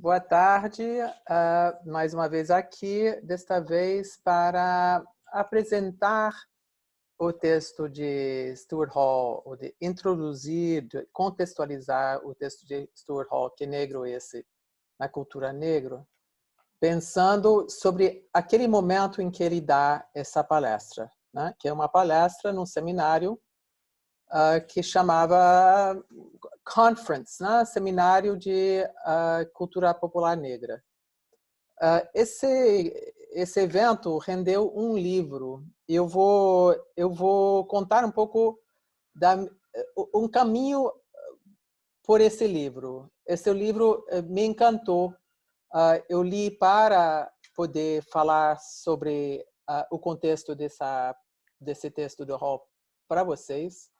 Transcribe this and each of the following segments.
Boa tarde, mais uma vez aqui, desta vez para apresentar o texto de Stuart Hall, ou de introduzir, de contextualizar o texto de Stuart Hall, Que Negro Esse, na cultura negra, pensando sobre aquele momento em que ele dá essa palestra, né? Que é uma palestra num seminário que chamava Conference, né? Seminário de Cultura Popular Negra. Esse evento rendeu um livro. Eu vou contar um pouco um caminho por esse livro. Esse livro me encantou. Eu li para poder falar sobre o contexto desse texto do Hall para vocês.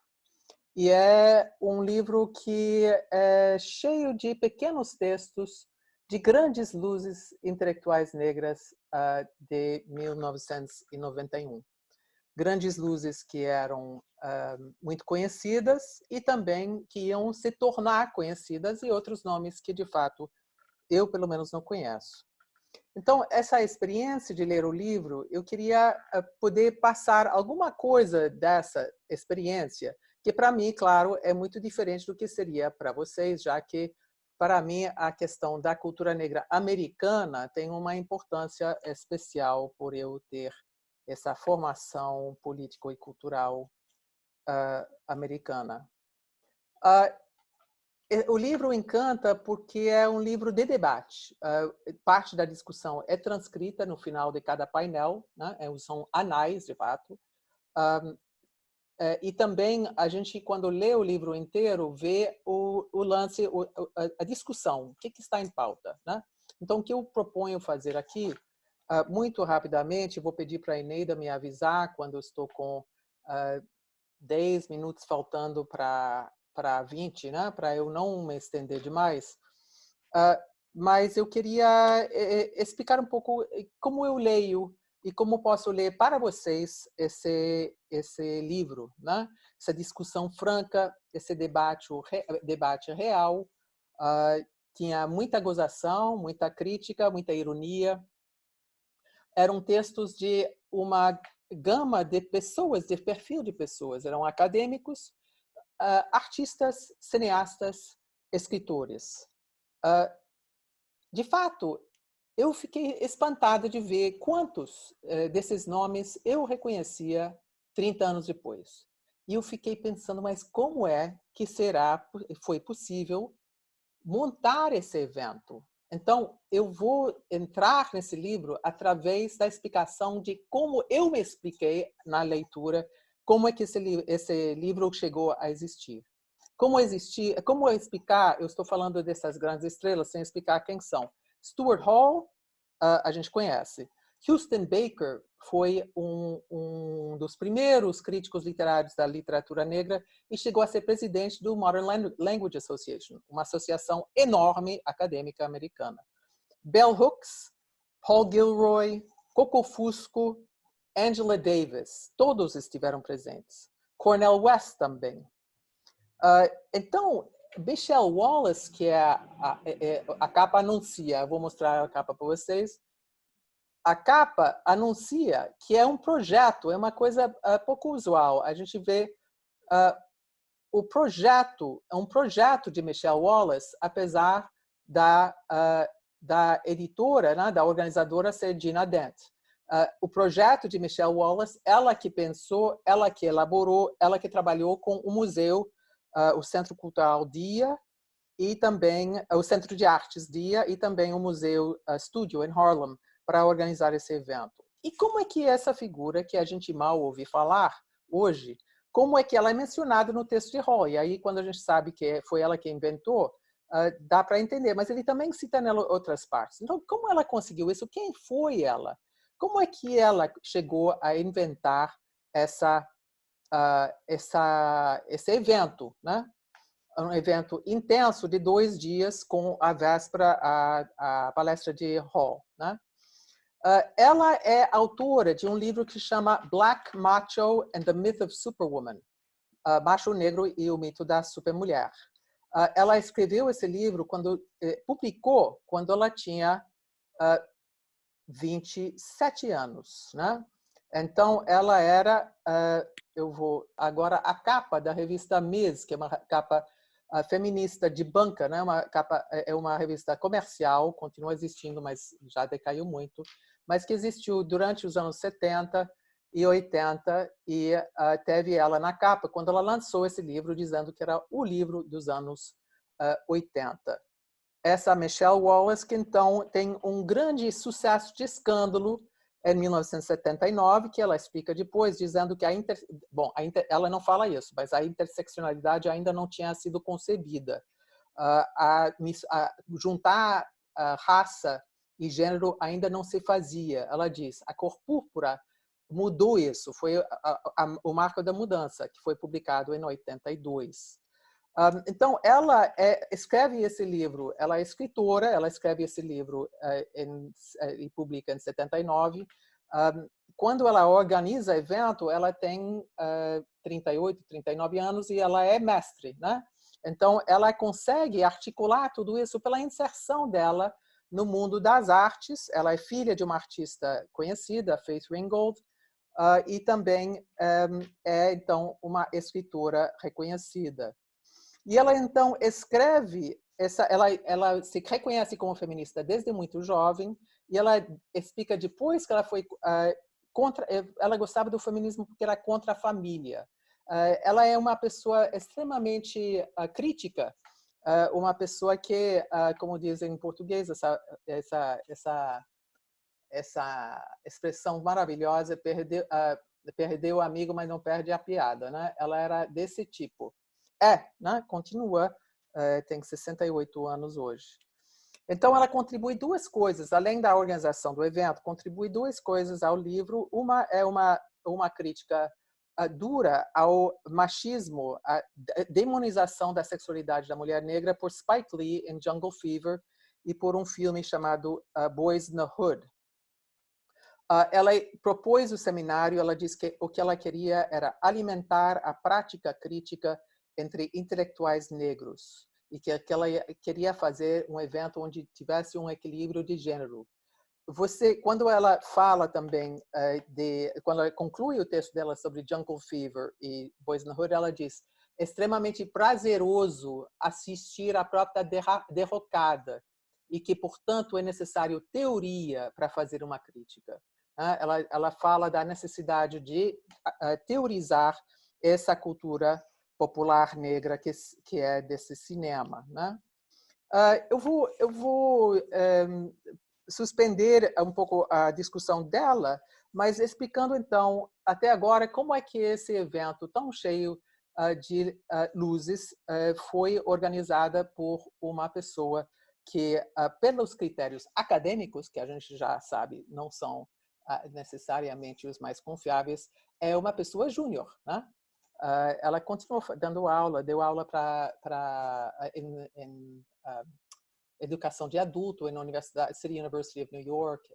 E é um livro que é cheio de pequenos textos de grandes luzes intelectuais negras de 1991. Grandes luzes que eram muito conhecidas e também que iam se tornar conhecidas, e outros nomes que, de fato, eu, pelo menos, não conheço. Então, essa experiência de ler o livro, eu queria poder passar alguma coisa dessa experiência, que para mim, claro, é muito diferente do que seria para vocês, já que, para mim, a questão da cultura negra americana tem uma importância especial por eu ter essa formação político e cultural americana. O livro encanta porque é um livro de debate. Parte da discussão é transcrita no final de cada painel, né? São anais, de fato. E também a gente, quando lê o livro inteiro, vê o lance, a discussão, o que está em pauta, né? Então, o que eu proponho fazer aqui, muito rapidamente, vou pedir para a Eneida me avisar quando eu estou com 10 minutos faltando para 20, né? Para eu não me estender demais. Mas eu queria explicar um pouco como eu leio e como posso ler para vocês esse livro, né? Essa discussão franca, esse debate real. Tinha muita gozação, muita crítica, muita ironia. Eram textos de uma gama de pessoas, de perfil de pessoas. Eram acadêmicos, artistas, cineastas, escritores. De fato, eu fiquei espantada de ver quantos desses nomes eu reconhecia 30 anos depois. E eu fiquei pensando, mas como é que foi possível montar esse evento? Então, eu vou entrar nesse livro através da explicação de como eu me expliquei na leitura, como é que esse livro chegou a existir. Como explicar, eu estou falando dessas grandes estrelas sem explicar quem são. Stuart Hall, a gente conhece. Houston Baker foi um dos primeiros críticos literários da literatura negra e chegou a ser presidente do Modern Language Association, uma associação enorme acadêmica americana. Bell Hooks, Paul Gilroy, Coco Fusco, Angela Davis, todos estiveram presentes. Cornel West também. Então, Michelle Wallace, que a capa anuncia, eu vou mostrar a capa para vocês. A capa anuncia que é um projeto, é uma coisa pouco usual. A gente vê o projeto, é um projeto de Michelle Wallace, apesar da editora, né, da organizadora ser Gina Dent. O projeto de Michelle Wallace, ela que pensou, ela que elaborou, ela que trabalhou com o museu, o Centro Cultural Dia, e também o Centro de Artes Dia, e também o Museu Studio em Harlem, para organizar esse evento. E como é que essa figura, que a gente mal ouve falar hoje, como é que ela é mencionada no texto de Hall? E aí, quando a gente sabe que foi ela que inventou, dá para entender. Mas ele também cita nela outras partes. Então, como ela conseguiu isso? Quem foi ela? Como é que ela chegou a inventar esse evento, né? Um evento intenso de 2 dias com a véspera, a palestra de Hall, né? Ela é autora de um livro que se chama Black Macho and the Myth of Superwoman, Macho Negro e o Mito da Supermulher. ela escreveu esse livro publicou quando ela tinha 27 anos, né? Então, ela era, agora, a capa da revista Ms, que é uma capa feminista de banca, né? É uma revista comercial, continua existindo, mas já decaiu muito, mas que existiu durante os anos 70 e 80 e teve ela na capa quando ela lançou esse livro, dizendo que era o livro dos anos 80. Essa Michelle Wallace, que então tem um grande sucesso de escândalo em 1979, que ela explica depois, dizendo que ela não fala isso, mas a interseccionalidade ainda não tinha sido concebida. Juntar raça e gênero ainda não se fazia. Ela diz, a cor púrpura mudou isso, foi o marco da mudança, que foi publicado em 82. Então, ela escreve esse livro, ela é escritora, ela escreve esse livro e publica em 79. Quando ela organiza evento, ela tem 38, 39 anos e ela é mestre, né? Então, ela consegue articular tudo isso pela inserção dela no mundo das artes. Ela é filha de uma artista conhecida, Faith Ringgold, e também então, uma escritora reconhecida. E ela, então, escreve, ela se reconhece como feminista desde muito jovem, e ela explica depois que ela foi ela gostava do feminismo porque era contra a família. Ela é uma pessoa extremamente crítica, uma pessoa que, como dizem em português, essa expressão maravilhosa, perdeu o amigo, mas não perde a piada, né? Ela era desse tipo. Né? Continua, tem 68 anos hoje. Então, ela contribui duas coisas, além da organização do evento, contribui duas coisas ao livro. Uma é uma crítica dura ao machismo, a demonização da sexualidade da mulher negra por Spike Lee em Jungle Fever e por um filme chamado Boys in the Hood. Ela propôs o seminário, ela disse que o que ela queria era alimentar a prática crítica entre intelectuais negros e que ela queria fazer um evento onde tivesse um equilíbrio de gênero. Quando ela fala também, quando ela conclui o texto dela sobre Jungle Fever e Boys in the Hood, ela diz, é extremamente prazeroso assistir a própria derrocada e que, portanto, é necessário teoria para fazer uma crítica. Ela fala da necessidade de teorizar essa cultura popular negra que é desse cinema, né? Eu vou suspender um pouco a discussão dela, mas explicando então até agora como é que esse evento tão cheio de luzes foi organizada por uma pessoa que, pelos critérios acadêmicos, que a gente já sabe não são necessariamente os mais confiáveis, é uma pessoa júnior, né? Ela continuou dando aula, deu aula em educação de adulto na City University of New York.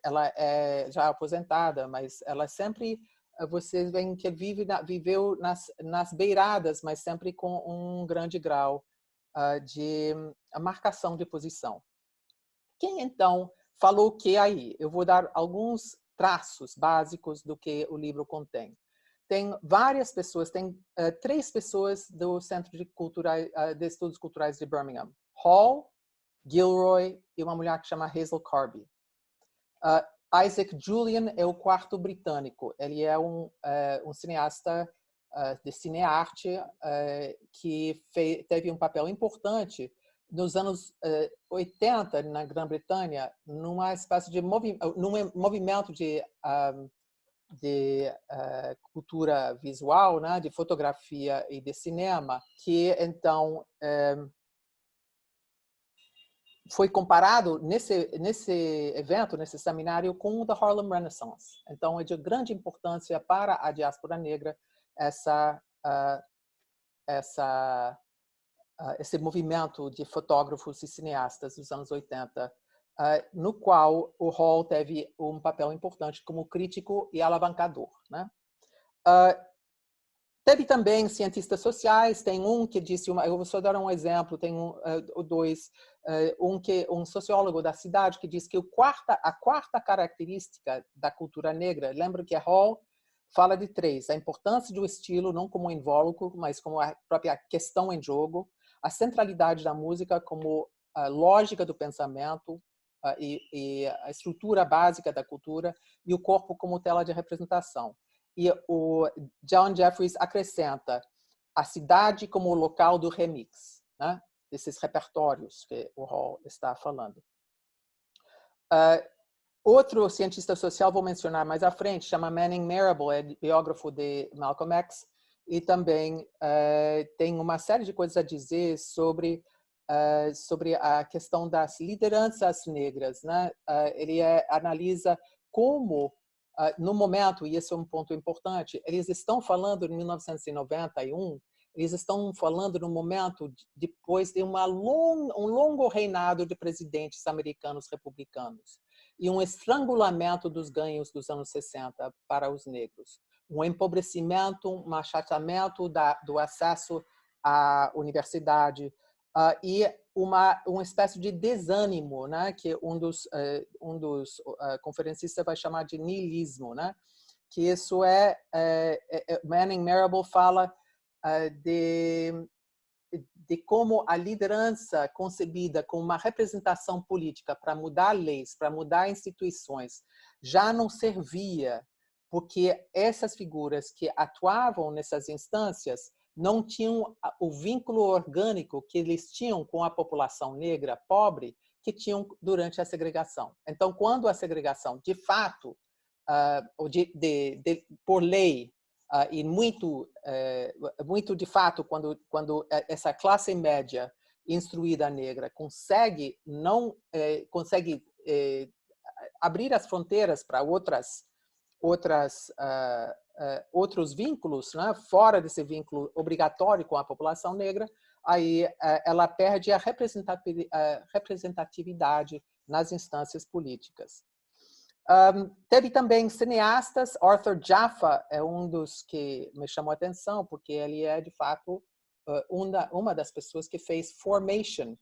Ela é já aposentada, mas ela sempre, vocês veem que viveu nas beiradas, mas sempre com um grande grau de marcação de posição. Quem então falou o que aí? Eu vou dar alguns traços básicos do que o livro contém. Tem várias pessoas, tem 3 pessoas do Centro de Estudos Culturais de Birmingham. Hall, Gilroy e uma mulher que chama Hazel Carby. Isaac Julian é o 4º britânico. Ele é um cineasta de cinearte que teve um papel importante nos anos 80 na Grã-Bretanha, numa espécie de num movimento de cultura visual, né, de fotografia e de cinema, que então foi comparado nesse evento, nesse seminário, com o da Harlem Renaissance. Então, é de grande importância para a diáspora negra esse movimento de fotógrafos e cineastas dos anos 80, no qual o Hall teve um papel importante como crítico e alavancador, né? Teve também cientistas sociais, tem um que disse, eu vou só dar um exemplo, tem dois, um sociólogo da cidade que diz que a quarta característica da cultura negra, lembra que a Hall fala de três: a importância do estilo, não como invólucro, mas como a própria questão em jogo, a centralidade da música como a lógica do pensamento e a estrutura básica da cultura, e o corpo como tela de representação. E o John Jeffries acrescenta a cidade como o local do remix, né? Desses repertórios que o Hall está falando. Outro cientista social, vou mencionar mais à frente, chama Manning Marable, é biógrafo de Malcolm X, e também tem uma série de coisas a dizer sobre a questão das lideranças negras, né? Ele analisa como no momento, e esse é um ponto importante, eles estão falando em 1991, eles estão falando no momento depois de um longo reinado de presidentes americanos republicanos e um estrangulamento dos ganhos dos anos 60 para os negros. Um empobrecimento, um achatamento do acesso à universidade e uma espécie de desânimo, né, que um dos conferencistas vai chamar de niilismo, né, que isso Manning Marable fala de como a liderança concebida como uma representação política para mudar leis, para mudar instituições, já não servia, porque essas figuras que atuavam nessas instâncias não tinham o vínculo orgânico que eles tinham com a população negra pobre que tinham durante a segregação. Então, quando a segregação, de fato, por lei, e muito de fato, quando essa classe média instruída negra consegue abrir as fronteiras para outros vínculos, né, fora desse vínculo obrigatório com a população negra, aí ela perde a representatividade nas instâncias políticas. Teve também cineastas. Arthur Jaffa é um dos que me chamou a atenção, porque ele é, de fato, uma das pessoas que fez Formation,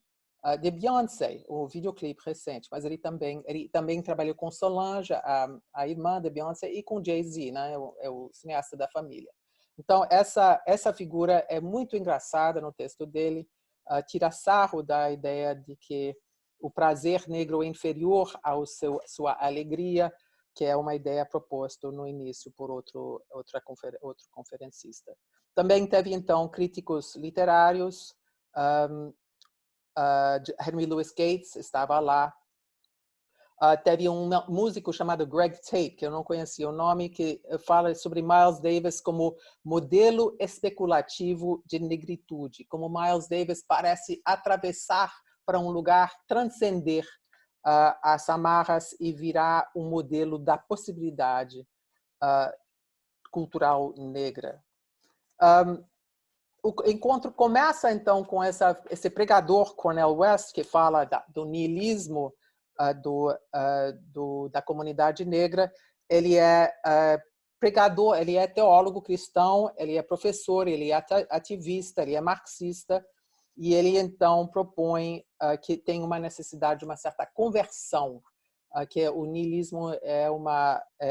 de Beyoncé, o videoclipe recente. Mas ele também trabalhou com Solange, a irmã de Beyoncé, e com Jay-Z, né? É o cineasta da família. Então, essa figura é muito engraçada no texto dele, tira sarro da ideia de que o prazer negro é inferior ao sua alegria, que é uma ideia proposta no início por outro conferencista. Também teve, então, críticos literários. Henry Louis Gates estava lá. Teve um músico chamado Greg Tate, que eu não conhecia o nome, que fala sobre Miles Davis como modelo especulativo de negritude, como Miles Davis parece atravessar para um lugar, transcender as amarras e virar um modelo da possibilidade cultural negra. O encontro começa, então, com esse pregador, Cornel West, que fala do niilismo da comunidade negra. Ele é pregador, ele é teólogo cristão, ele é professor, ele é ativista, ele é marxista, e ele, então, propõe que tem uma necessidade de uma certa conversão, que o niilismo é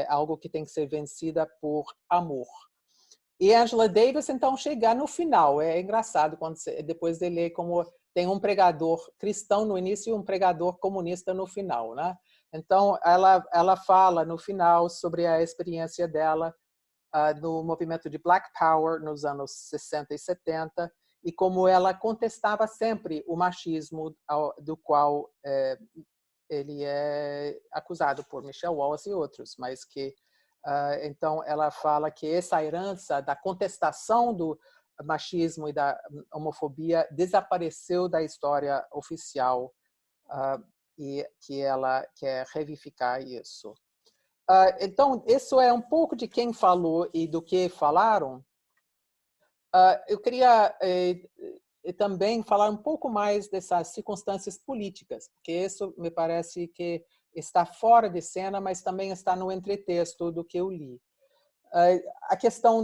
algo que tem que ser vencida por amor. E Angela Davis, então, chega no final. É engraçado depois de ler como tem um pregador cristão no início e um pregador comunista no final, né? Então, ela fala no final sobre a experiência dela no movimento de Black Power nos anos 60 e 70 e como ela contestava sempre o machismo do qual ele é acusado por Michelle Wallace e outros, mas que então ela fala que essa herança da contestação do machismo e da homofobia desapareceu da história oficial e que ela quer revivificar isso. Então, isso é um pouco de quem falou e do que falaram. Eu queria também falar um pouco mais dessas circunstâncias políticas, porque isso me parece que está fora de cena, mas também está no entretexto do que eu li. a questão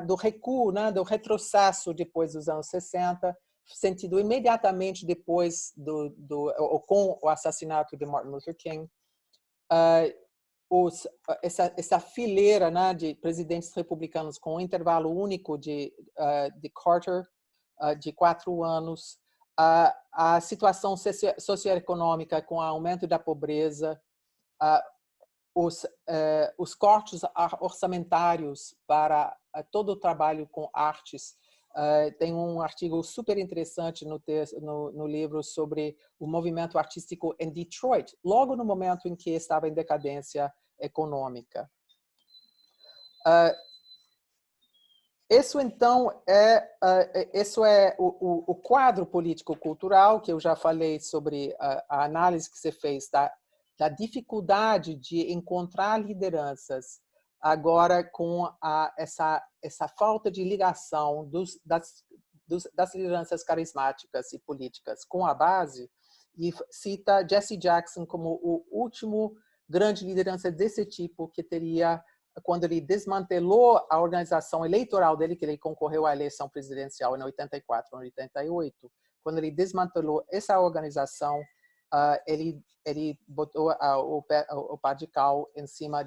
do recuo, né, do retrocesso depois dos anos 60, sentido imediatamente depois ou com o assassinato de Martin Luther King, essa fileira, né, de presidentes republicanos com um intervalo único de Carter, de 4 anos, a situação socioeconômica com o aumento da pobreza, os cortes orçamentários para todo o trabalho com artes. Tem um artigo super interessante no livro sobre o movimento artístico em Detroit, logo no momento em que estava em decadência econômica. Isso, então, é o quadro político-cultural que eu já falei sobre a análise que você fez da dificuldade de encontrar lideranças agora com essa falta de ligação das lideranças carismáticas e políticas com a base, e cita Jesse Jackson como o último grande liderança desse tipo que teria, quando ele desmantelou a organização eleitoral dele, que ele concorreu à eleição presidencial em 84, em 88, quando ele desmantelou essa organização, ele botou o pá de cal em cima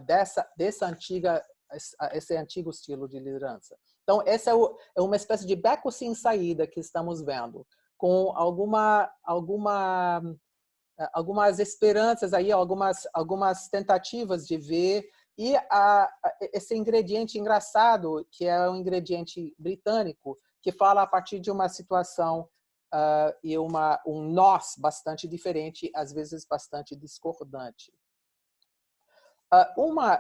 esse antigo estilo de liderança. Então, essa é uma espécie de beco sem saída que estamos vendo, com algumas esperanças aí, algumas tentativas de ver, e esse ingrediente engraçado, que é um ingrediente britânico, que fala a partir de uma situação e um nós bastante diferente, às vezes bastante discordante.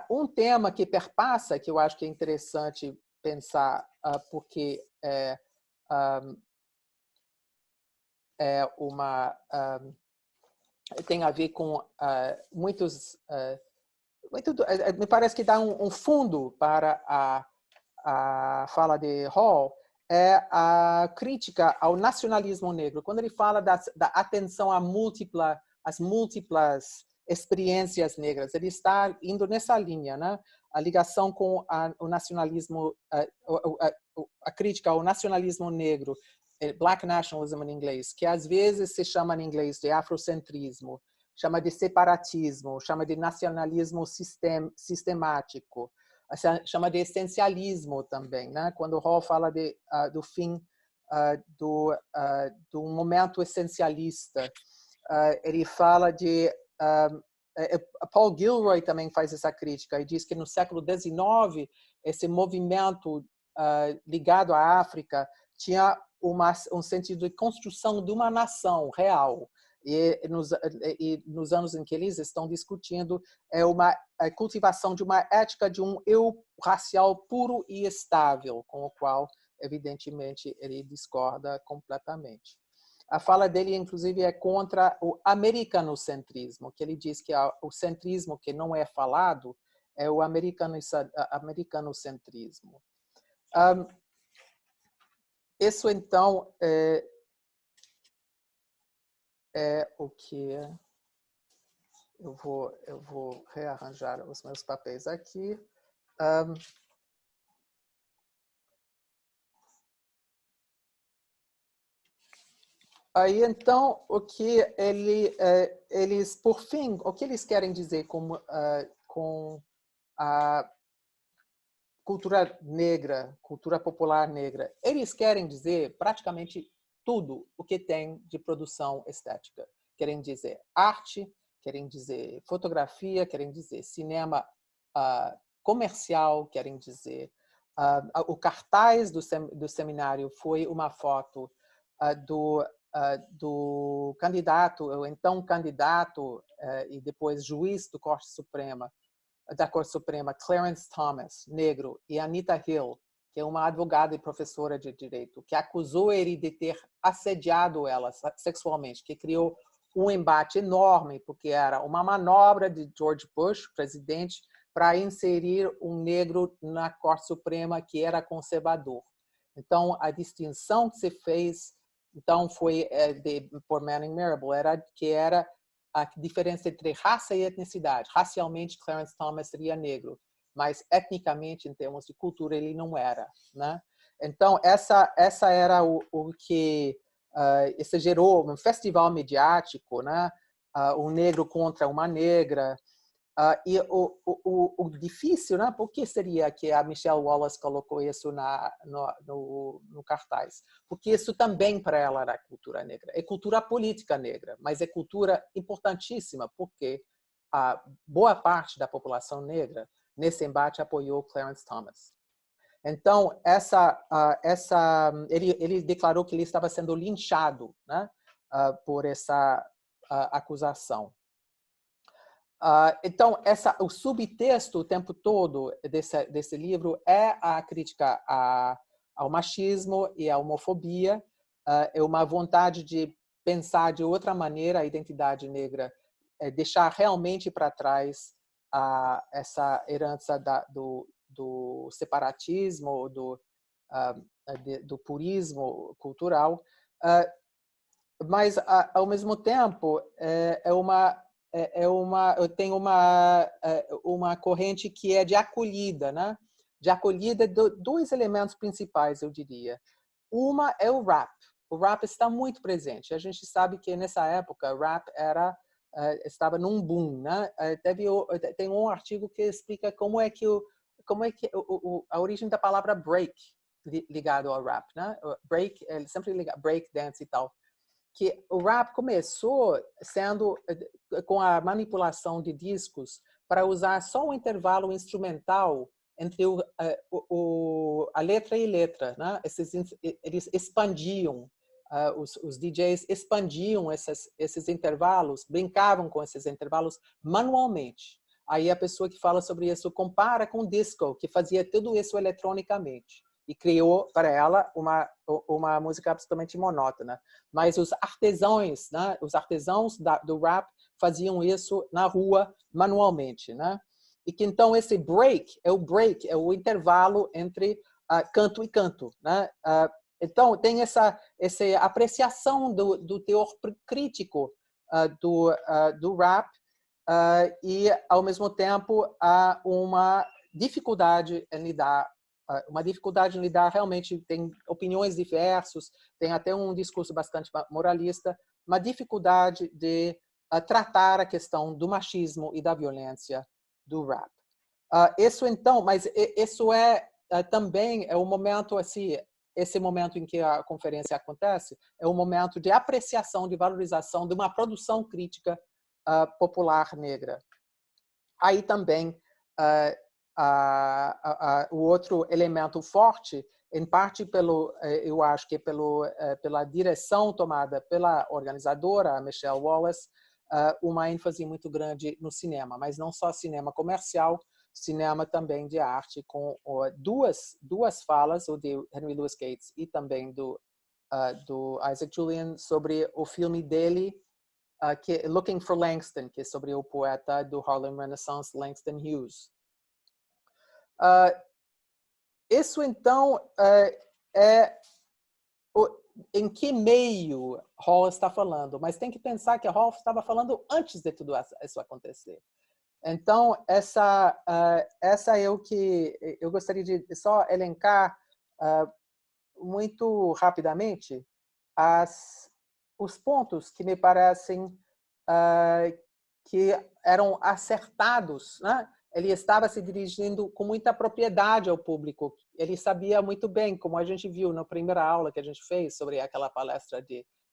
Um tema que perpassa, que eu acho que é interessante pensar, porque tem a ver com me parece que dá um fundo para a fala de Hall, é a crítica ao nacionalismo negro. Quando ele fala da atenção às múltiplas experiências negras, ele está indo nessa linha, né? A ligação com o nacionalismo, a crítica ao nacionalismo negro, Black nationalism em inglês, que às vezes se chama em inglês de afrocentrismo, chama de separatismo, chama de nacionalismo sistemático, chama de essencialismo também, né? Quando Hall fala do fim do momento essencialista, ele fala de Paul Gilroy também faz essa crítica e diz que no século XIX esse movimento ligado à África tinha um sentido de construção de uma nação real. E nos anos em que eles estão discutindo a cultivação de uma ética de um eu racial puro e estável, com o qual, evidentemente, ele discorda completamente. A fala dele, inclusive, é contra o americanocentrismo, que ele diz que o centrismo que não é falado é o americanocentrismo. Isso, então, é o que eu vou rearranjar os meus papéis aqui. Aí, então, o que eles, por fim, o que eles querem dizer com a cultura negra, cultura popular negra? Eles querem dizer praticamente tudo o que tem de produção estética. Querem dizer arte, querem dizer fotografia, querem dizer cinema comercial, querem dizer... o cartaz do seminário foi uma foto do candidato, ou então candidato e depois juiz da Corte Suprema, Clarence Thomas, negro, e Anita Hill, que é uma advogada e professora de direito, que acusou ele de ter assediado ela sexualmente, que criou um embate enorme, porque era uma manobra de George Bush, presidente, para inserir um negro na Corte Suprema que era conservador. Então, a distinção que se fez foi por Manning Marable, era a diferença entre raça e etnicidade. Racialmente, Clarence Thomas seria negro. mas etnicamente, em termos de cultura, ele não era, né? Então, essa era o que isso gerou um festival mediático, né? Um negro contra uma negra. E o difícil, né? Por que seria que a Michelle Wallace colocou isso no cartaz? Porque isso também para ela era cultura negra. É cultura política negra, mas é cultura importantíssima, porque a boa parte da população negra nesse embate apoiou Clarence Thomas. Então, ele declarou que ele estava sendo linchado, né, por essa acusação. Então, o subtexto o tempo todo desse livro é a crítica ao machismo e à homofobia, é uma vontade de pensar de outra maneira a identidade negra, deixar realmente para trás essa herança do separatismo, do purismo cultural, mas ao mesmo tempo eu tenho uma corrente que é de acolhida, né? De acolhida dois elementos principais, eu diria. Uma é o rap. O rap está muito presente. A gente sabe que nessa época o rap estava num boom, né? Tem um artigo que explica como é que a origem da palavra break ligado ao rap, né? Break, ele sempre liga break dance e tal. Que o rap começou sendo com a manipulação de discos para usar só um intervalo instrumental entre a letra e letra, né? Eles expandiam, os DJs expandiam esses intervalos, brincavam com esses intervalos manualmente. Aí a pessoa que fala sobre isso compara com o disco, que fazia tudo isso eletronicamente. E criou para ela uma música absolutamente monótona. Mas os artesãos, né? Os artesãos do rap faziam isso na rua manualmente, né? E que então esse break, é o intervalo entre canto e canto, né? Então tem essa apreciação do teor crítico do rap e ao mesmo tempo há uma dificuldade em lidar realmente, tem opiniões diversas, tem até um discurso bastante moralista, uma dificuldade de tratar a questão do machismo e da violência do rap. Isso então, mas isso também é o momento assim, esse momento em que a conferência acontece, é um momento de apreciação, de valorização de uma produção crítica popular negra. Aí também o outro elemento forte, em parte eu acho que pela direção tomada pela organizadora, a Michelle Wallace, uma ênfase muito grande no cinema, mas não só cinema comercial, cinema também de arte, com duas falas, o de Henry Louis Gates e também do Isaac Julien, sobre o filme dele, que é Looking for Langston, que é sobre o poeta do Harlem Renaissance, Langston Hughes. Isso, então, em que meio Hall está falando, mas tem que pensar que Hall estava falando antes de tudo isso acontecer. Então, essa é o que eu gostaria de só elencar muito rapidamente os pontos que me parecem que eram acertados, né? Ele estava se dirigindo com muita propriedade ao público. Ele sabia muito bem, como a gente viu na primeira aula que a gente fez sobre aquela palestra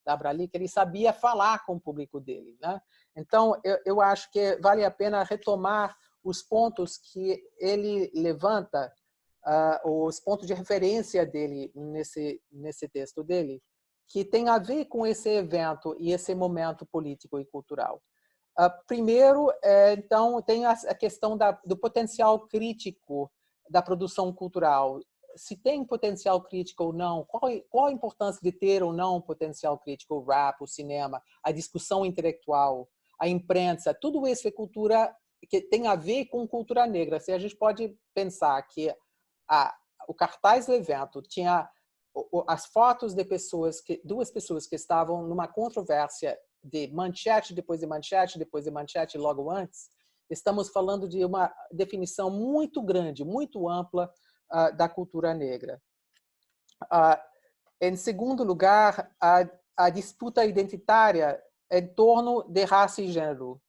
da Abrali, que ele sabia falar com o público dele, né? Então, eu acho que vale a pena retomar os pontos que ele levanta, os pontos de referência dele nesse texto dele, que tem a ver com esse evento e esse momento político e cultural. Primeiro, então, tem a questão do potencial crítico da produção cultural. Se tem potencial crítico ou não, qual a importância de ter ou não potencial crítico, o rap, o cinema, a discussão intelectual, a imprensa, tudo isso é cultura que tem a ver com cultura negra. Se a gente pode pensar que o cartaz do evento tinha as fotos de duas pessoas que estavam numa controvérsia de manchete, depois de manchete, depois de manchete, logo antes, estamos falando de uma definição muito grande, muito ampla da cultura negra. Em segundo lugar, a disputa identitária em torno de raça e gênero.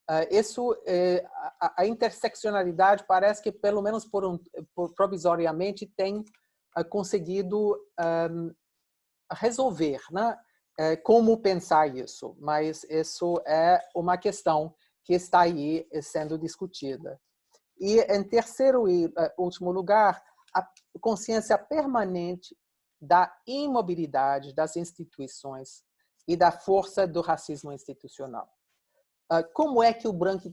A interseccionalidade parece que, pelo menos provisoriamente, tem conseguido resolver, né? Como pensar isso, mas isso é uma questão que está aí sendo discutida. E, em terceiro e último lugar, a consciência permanente da imobilidade das instituições e da força do racismo institucional. Como é que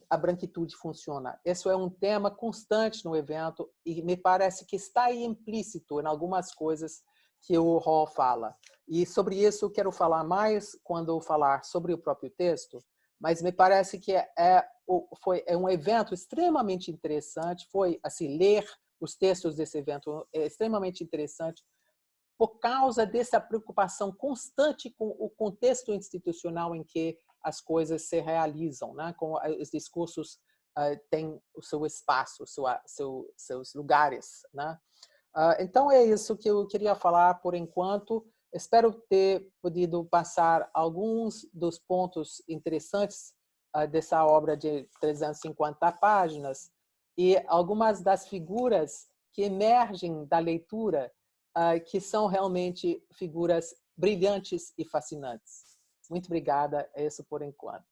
a branquitude funciona? Esse é um tema constante no evento e me parece que está aí implícito em algumas coisas que o Hall fala. E sobre isso eu quero falar mais quando eu falar sobre o próprio texto, mas me parece que foi um evento extremamente interessante, foi assim, ler os textos desse evento é extremamente interessante por causa dessa preocupação constante com o contexto institucional em que as coisas se realizam, né? Com os discursos têm o seu espaço, seus lugares, né? Então é isso que eu queria falar por enquanto. Espero ter podido passar alguns dos pontos interessantes dessa obra de 350 páginas e algumas das figuras que emergem da leitura, que são realmente figuras brilhantes e fascinantes. Muito obrigada, é isso por enquanto.